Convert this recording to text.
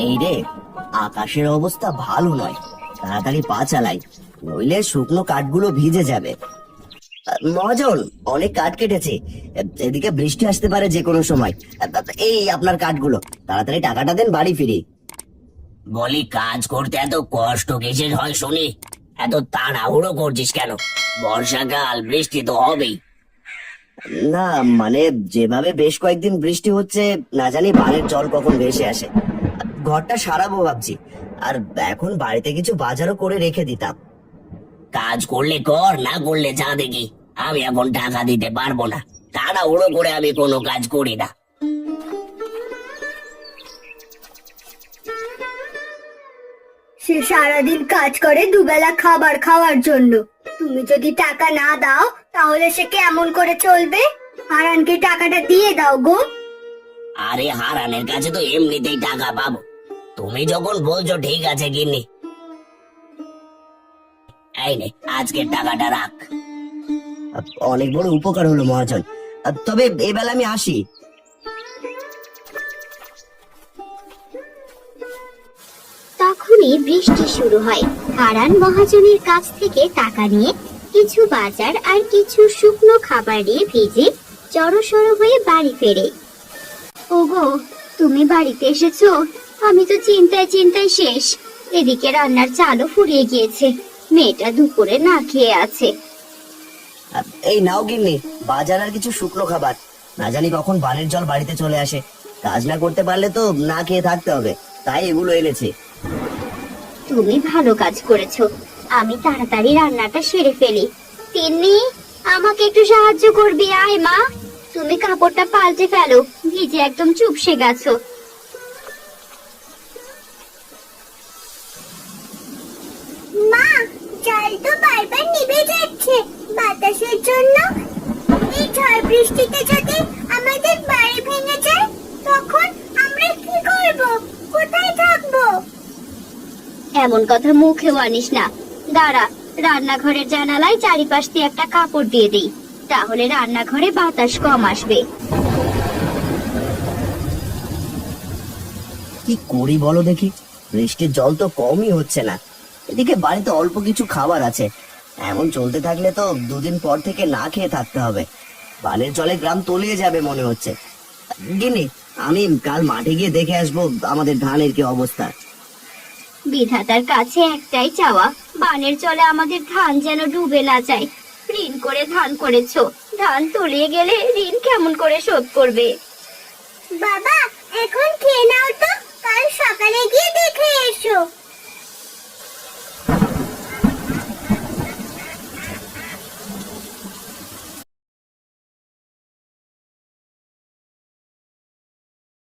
এই রে, আকাশের অবস্থা ভালো নয়, তাড়াতাড়ি পা চালাই, নইলে শুকনো কাঠগুলো ভিজে যাবে। মহাজন, অনেক কাঠ কেটেছে, এদিকে বৃষ্টি আসতে পারে যে কোনো সময়। এই আপনার কাঠগুলো, তাড়াতাড়ি টাকাটা দেন, বাড়ি ফিরি। বলি, কাজ করতে এত কষ্ট কিসের হয় শুনি? এত তাড়াহুড়ো করছিস কেন? বর্ষাকাল, বৃষ্টি তো হবেই। না মানে, যেভাবে বেশ কয়েকদিন বৃষ্টি হচ্ছে, না জানি বানের জল কখন ভেসে আসে। ঘরটা সারাবো ভাবছি, আর এখন বাড়িতে কিছু বাজারও করে রেখে দিতাম। কাজ করলে কর, না করলে যা দেখি। আমি এখন টাকা দিতে পারবো না, তাড়াহুড়ো করে আমি কোনো কাজ করি না। সে সারাদিন কাজ করে দুবেলা খাবার খাওয়ার জন্য। তুমি যদি টাকা না দাও তাহলে সে কেমন করে চলবে? হারানকে টাকাটা দিয়ে দাও গো। আরে, হারানের কাছে তো এমনিতেই টাকা পাবো। তুমি যখন বলছো ঠিক আছে গিন্নি, এই নে, আজকের টাকাটা রাখ। অনেক বড় উপকার হলো মহাজন, তবে এবেলা আমি আসি। তখনই বৃষ্টি শুরু হয়। হারান মহাজনের কাছ থেকে টাকা নিয়ে কিছু বাজার আর কিছু শুকনো খাবার নিয়ে ভিজে জড়সড় হয়ে বাড়ি ফেরে। ওগো, তুমি বাড়িতে এসেছো? আমি তো চিন্তায় চিন্তায় শেষ। এদিকে রান্নার চালও ফুরিয়ে গিয়েছে, মেয়েটা দুপুরে না খেয়ে আছে। এই নাও গিন্নি, বাজার আর কিছু শুকনো খাবার। না জানি কখন বানের জল বাড়িতে চলে আসে, কাজ না করতে পারলে তো না খেয়ে থাকতে হবে, তাই এগুলো এনেছি। তুমি ভালো কাজ করেছো। আমি তাড়াতাড়ি রান্নাটা সেরে ফেলি। তিন্নি, আমাকে একটু সাহায্য করবি? আয় মা, তুমি কাপড়টা পাল্টে ফেলো, ভিজে একদম চুপসে গেছো। মা, চাল তো বারবার নিভে যাচ্ছে বাতাসের জন্য। এই ঝড় বৃষ্টিতে যদি আমাদের বাড়ি ভেঙে যায় তখন আমরা কি করব? কোথায় থাকবো? এমন কথা মুখেও আনিস না। দাঁড়া, রান্নাঘরের জানালায় চারিপাশ দিয়ে একটা কাপড় দিয়ে দিই, তাহলে রান্নাঘরে বাতাস কম আসবে। কি করি বলো দেখি, বৃষ্টির জল তো কমই হচ্ছে না, এদিকে বাড়িতে অল্প কিছু খাবার আছে। এমন চলতে থাকলে তো দুদিন পর থেকে না খেয়ে থাকতে হবে। বানের জলে গ্রাম তলিয়ে যাবে মনে হচ্ছে। গিন্নি, আমি কাল মাঠে গিয়ে দেখে আসবো আমাদের ধানের কি অবস্থা। বিধাতার কাছে একটাই চাওয়া, বানের জলে আমাদের ধান যেন ডুবে না যায়। ঋণ করে ধান করেছো, ধান তলিয়ে গেলে ঋণ কেমন করে শোধ করবে? বাবা, এখন খেয়ে নাও তো, কাল সকালে গিয়ে দেখে এসো।